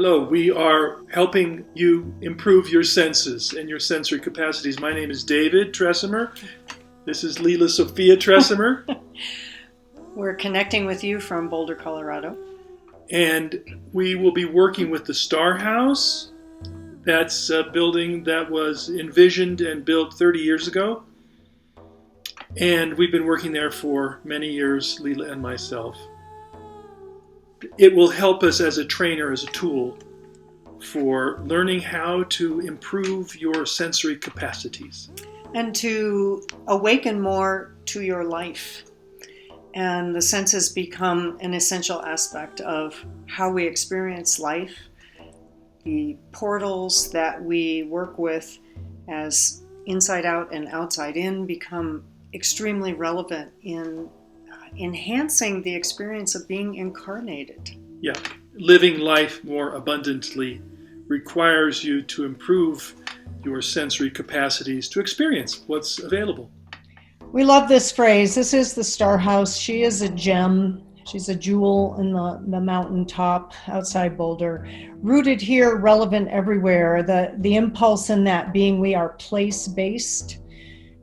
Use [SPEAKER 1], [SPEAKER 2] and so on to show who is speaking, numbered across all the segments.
[SPEAKER 1] Hello, we are helping you improve your senses and your sensory capacities. My name is David Tresemer. This is Lila Sophia Tresemer.
[SPEAKER 2] We're connecting with you from Boulder, Colorado.
[SPEAKER 1] And we will be working with the StarHouse. That's a building that was envisioned and built 30 years ago. And we've been working there for many years, Lila and myself. It will help us as a trainer, as a tool for learning how to improve your sensory capacities.
[SPEAKER 2] And to awaken more to your life. And the senses become an essential aspect of how we experience life. The portals that we work with as inside out and outside in become extremely relevant in enhancing the experience of being incarnated.
[SPEAKER 1] Yeah, living life more abundantly requires you to improve your sensory capacities to experience what's available.
[SPEAKER 3] We love this phrase. This is the StarHouse. She is a gem. She's a jewel in the mountaintop outside Boulder. Rooted here, relevant everywhere. The impulse in that being we are place-based.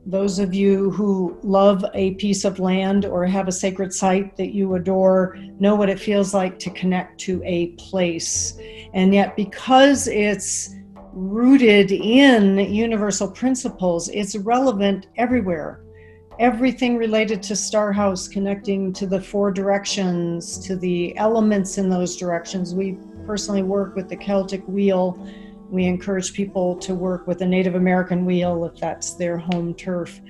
[SPEAKER 3] Those of you who love a piece of land or have a sacred site that you adore know what it feels like to connect to a place. And yet because it's rooted in universal principles, it's relevant everywhere. Everything related to StarHouse, connecting to the four directions, to the elements in those directions. We personally work with the Celtic wheel. We encourage people to work with the Native American wheel if that's their home turf.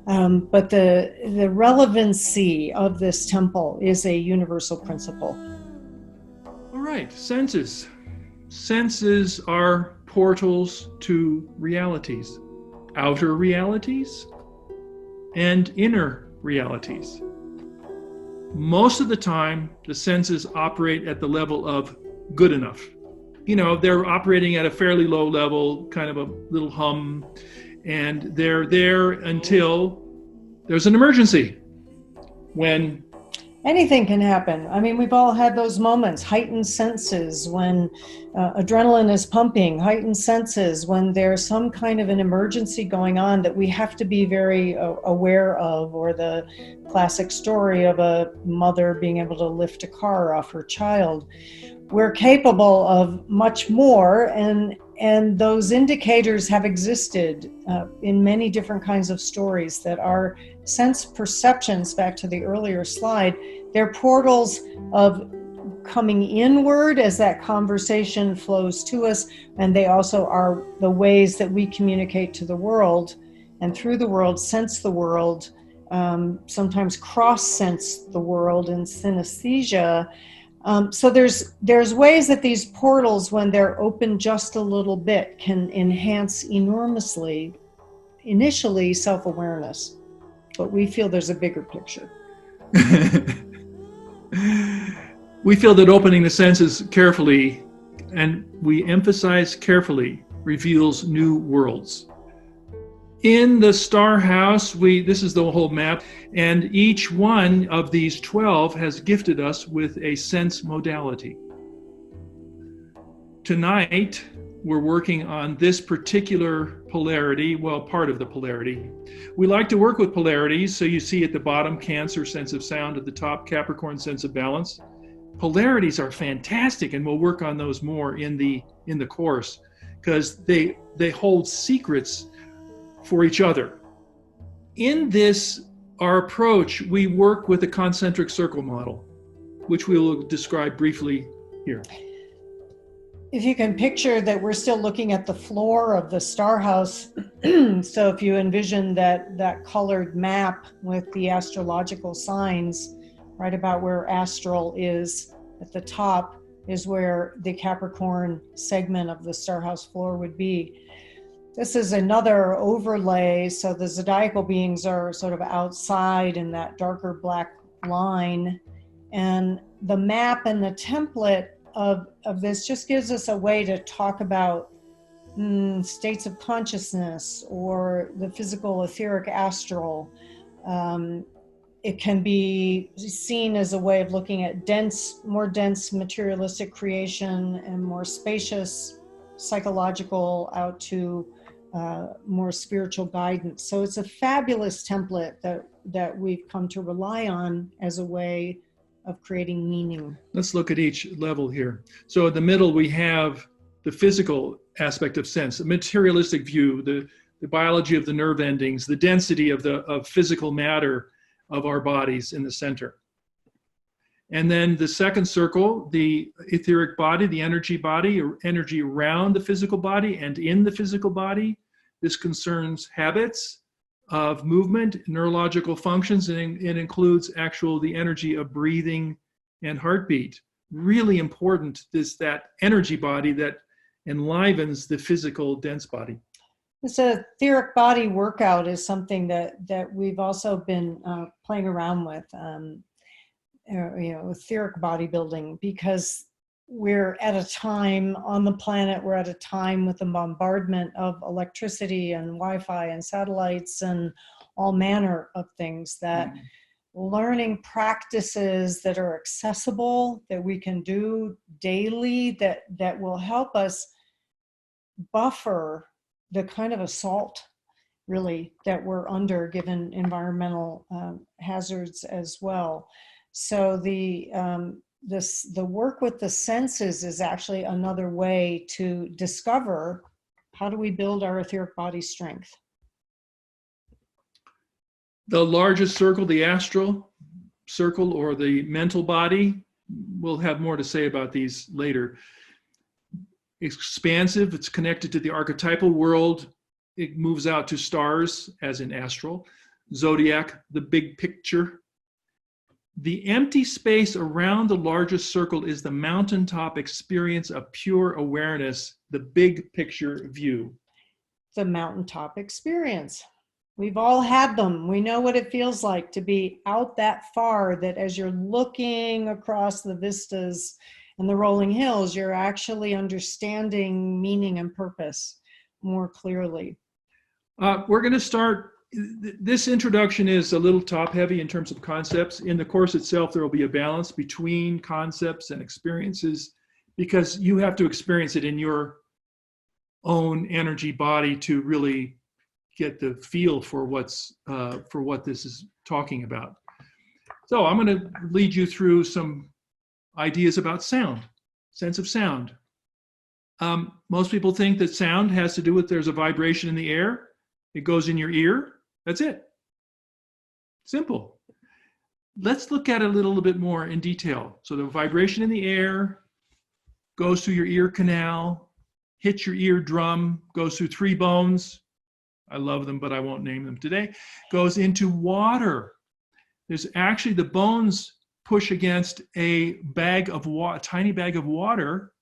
[SPEAKER 3] But the relevancy of this temple is a universal principle.
[SPEAKER 1] All right, senses. Senses are portals to realities, outer realities and inner realities. Most of the time, the senses operate at the level of good enough. You know, they're operating at a fairly low level, kind of a little hum, and they're there until there's an emergency. When
[SPEAKER 3] anything can happen. I mean, we've all had those moments, heightened senses when adrenaline is pumping, heightened senses when there's some kind of an emergency going on that we have to be very aware of, or the classic story of a mother being able to lift a car off her child. We're capable of much more, and those indicators have existed in many different kinds of stories that our sense perceptions, back to the earlier slide, they're portals of coming inward as that conversation flows to us, and they also are the ways that we communicate to the world, and through the world, sense the world, sometimes cross-sense the world in synesthesia. So there's ways that these portals, when they're open just a little bit, can enhance enormously, initially, self-awareness. But we feel there's a bigger picture.
[SPEAKER 1] we feel that opening the senses carefully, and we emphasize carefully, reveals new worlds. In the StarHouse, this is the whole map, and each one of these 12 has gifted us with a sense modality. Tonight, we're working on this particular polarity, well, part of the polarity. We like to work with polarities, so you see at the bottom, Cancer, sense of sound, at the top, Capricorn, sense of balance. Polarities are fantastic, and we'll work on those more in the course, because they hold secrets for each other. In this, our approach, we work with the concentric circle model, which we will describe briefly here.
[SPEAKER 3] If you can picture that we're still looking at the floor of the StarHouse, so if you envision that colored map with the astrological signs, right about where astral is at the top is where the Capricorn segment of the StarHouse floor would be. This is another overlay, so the zodiacal beings are sort of outside in that darker black line, and the map and the template of this just gives us a way to talk about states of consciousness or the physical, etheric, astral, it can be seen as a way of looking at more dense materialistic creation and more spacious psychological out to more spiritual guidance. So it's a fabulous template that we've come to rely on as a way of creating meaning.
[SPEAKER 1] Let's look at each level here. So in the middle, we have the physical aspect of sense, the materialistic view, the biology of the nerve endings, the density of physical matter of our bodies in the center. And then the second circle, the etheric body, the energy body, or energy around the physical body and in the physical body. This concerns habits of movement, neurological functions, and it includes the energy of breathing and heartbeat. Really important is that energy body that enlivens the physical dense body.
[SPEAKER 3] This etheric body workout is something that we've also been playing around with, etheric bodybuilding, because we're at a time on the planet, we're at a time with the bombardment of electricity and Wi-Fi and satellites and all manner of things that learning practices that are accessible, that we can do daily, that will help us buffer the kind of assault really that we're under given environmental hazards as well. So the work with the senses is actually another way to discover how do we build our etheric body strength.
[SPEAKER 1] The largest circle, the astral circle or the mental body, we'll have more to say about these later. Expansive, it's connected to the archetypal world. It moves out to stars, as in astral. Zodiac, the big picture. The empty space around the largest circle is the mountaintop experience of pure awareness, the big picture view.
[SPEAKER 3] The mountaintop experience. We've all had them. We know what it feels like to be out that far, that as you're looking across the vistas and the rolling hills, you're actually understanding meaning and purpose more clearly.
[SPEAKER 1] We're going to start. This introduction is a little top heavy in terms of concepts. In the course itself, there will be a balance between concepts and experiences, because you have to experience it in your own energy body to really get the feel for what this is talking about. So I'm going to lead you through some ideas about sound, sense of sound. Most people think that sound has to do with there's a vibration in the air. It goes in your ear. That's it. Simple. Let's look at it a little bit more in detail. So the vibration in the air goes through your ear canal, hits your eardrum, goes through 3 bones. I love them, but I won't name them today. Goes into water. There's actually the bones push against a bag of water, tiny bag of water,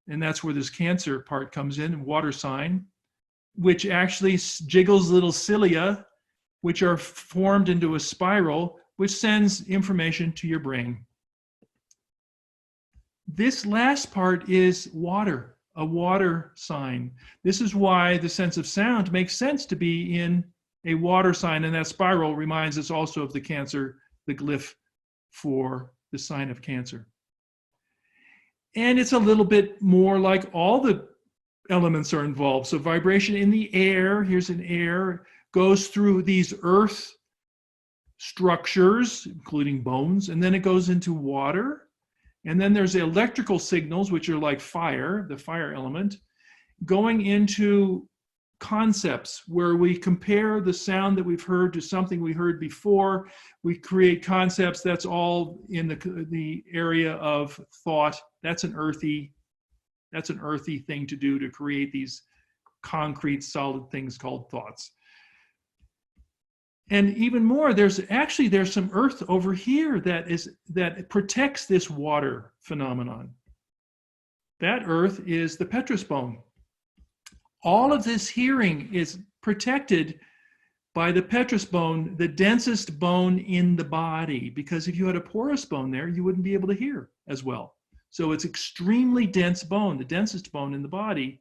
[SPEAKER 1] and that's where this Cancer part comes in, water sign, which actually jiggles little cilia, which are formed into a spiral, which sends information to your brain. This last part is water, a water sign. This is why the sense of sound makes sense to be in a water sign, and that spiral reminds us also of the Cancer, the glyph for the sign of Cancer. And it's a little bit more like all the elements are involved. So vibration in the air, here's an air, goes through these earth structures, including bones, and then it goes into water. And then there's electrical signals, which are like fire, the fire element, going into concepts where we compare the sound that we've heard to something we heard before. We create concepts. That's all in the area of thought. That's an earthy thing to do, to create these concrete, solid things called thoughts. And even more, there's some earth over here that protects this water phenomenon. That earth is the petrous bone. All of this hearing is protected by the petrous bone, the densest bone in the body, because if you had a porous bone there, you wouldn't be able to hear as well. So it's extremely dense bone, the densest bone in the body,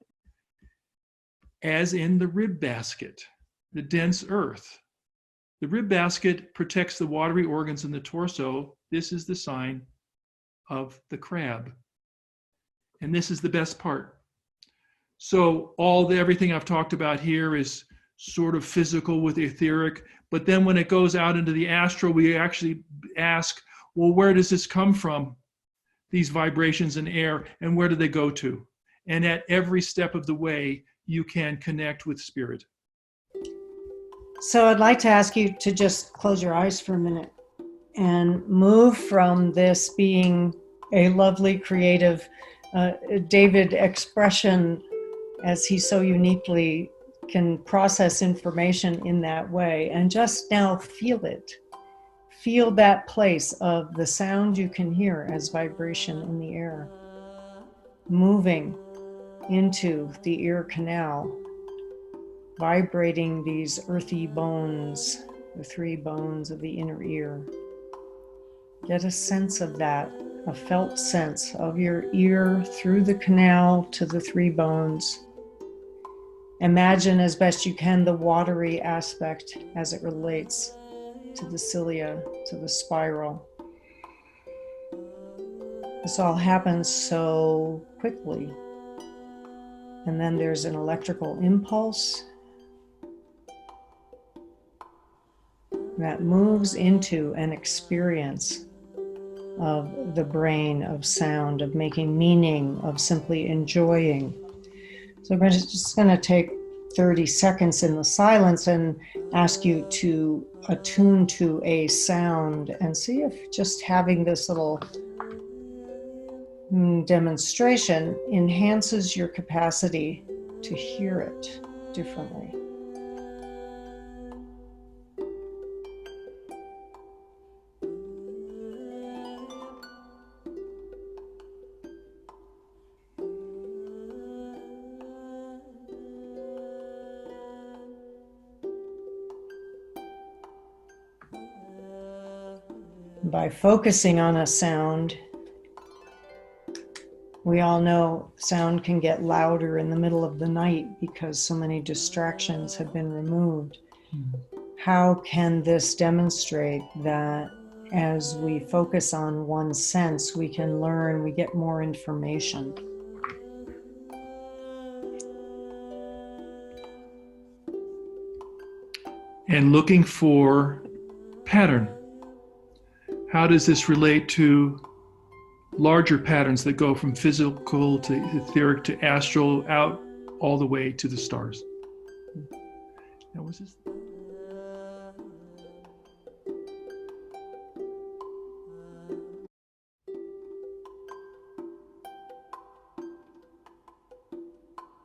[SPEAKER 1] as in the rib basket, the dense earth. The rib basket protects the watery organs in the torso. This is the sign of the crab. And this is the best part. So everything I've talked about here is sort of physical with etheric, but then when it goes out into the astral, we actually ask, well, where does this come from? These vibrations in air, and where do they go to? And at every step of the way, you can connect with spirit.
[SPEAKER 3] So I'd like to ask you to just close your eyes for a minute and move from this being a lovely, creative David expression, as he so uniquely can process information in that way, and just now feel it. Feel that place of the sound you can hear as vibration in the air, moving into the ear canal, vibrating these earthy bones, the 3 bones of the inner ear. Get a sense of that, a felt sense of your ear through the canal to the 3 bones. Imagine as best you can the watery aspect as it relates to the cilia, to the spiral. This all happens so quickly. And then there's an electrical impulse that moves into an experience of the brain, of sound, of making meaning, of simply enjoying. So we're just going to take 30 seconds in the silence and ask you to attune to a sound and see if just having this little demonstration enhances your capacity to hear it differently. By focusing on a sound, we all know sound can get louder in the middle of the night because so many distractions have been removed. How can this demonstrate that as we focus on one sense, we can learn, we get more information?
[SPEAKER 1] And looking for pattern. How does this relate to larger patterns that go from physical to etheric to astral, out all the way to the stars? Now, what's this?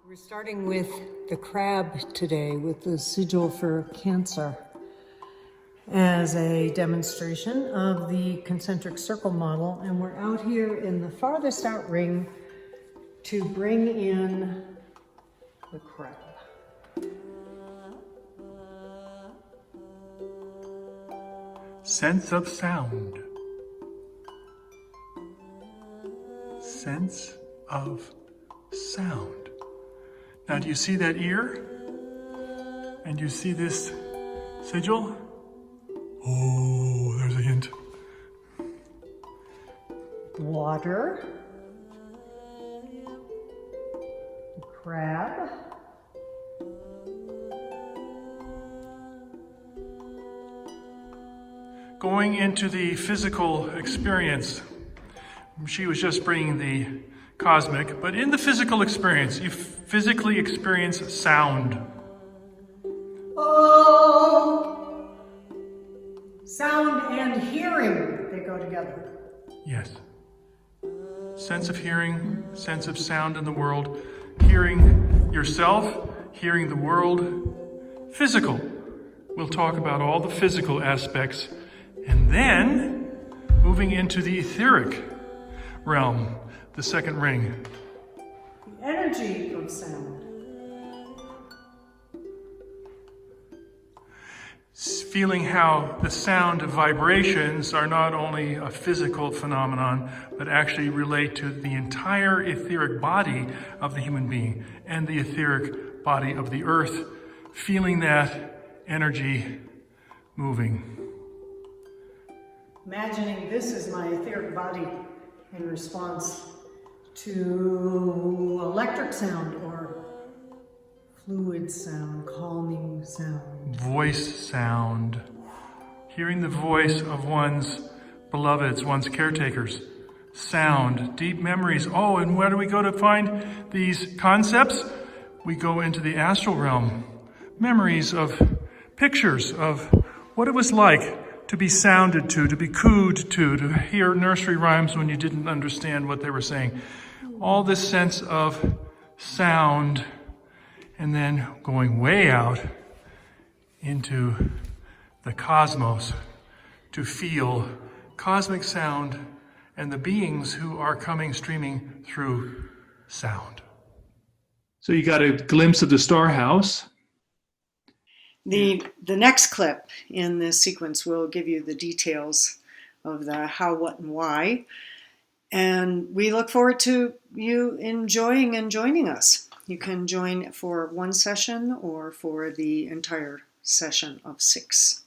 [SPEAKER 3] We're starting with the crab today, with the sigil for Cancer, as a demonstration of the concentric circle model. And we're out here in the farthest out ring to bring in the crab.
[SPEAKER 1] Sense of sound. Sense of sound. Now, do you see that ear? And you see this sigil? Oh, there's a hint.
[SPEAKER 3] Water, crab,
[SPEAKER 1] going into the physical experience. She was just bringing the cosmic, but in the physical experience, you physically experience sound.
[SPEAKER 3] oh, sound and hearing, they go together.
[SPEAKER 1] Yes. Sense of hearing, sense of sound in the world, hearing yourself, hearing the world. Physical. We'll talk about all the physical aspects. And then moving into the etheric realm, the second ring.
[SPEAKER 3] The energy of sound.
[SPEAKER 1] Feeling how the sound vibrations are not only a physical phenomenon, but actually relate to the entire etheric body of the human being and the etheric body of the earth. Feeling that energy moving.
[SPEAKER 3] Imagining this is my etheric body in response to electric sound or fluid sound, calming sound.
[SPEAKER 1] Voice sound. Hearing the voice of one's beloveds, one's caretakers. Sound, deep memories. Oh, and where do we go to find these concepts? We go into the astral realm. Memories of pictures of what it was like to be sounded to be cooed to hear nursery rhymes when you didn't understand what they were saying. All this sense of sound, and then going way out into the cosmos to feel cosmic sound and the beings who are coming streaming through sound. So you got a glimpse of the StarHouse.
[SPEAKER 2] The next clip in this sequence will give you the details of the how, what, and why. And we look forward to you enjoying and joining us. You can join for one session or for the entire session of 6.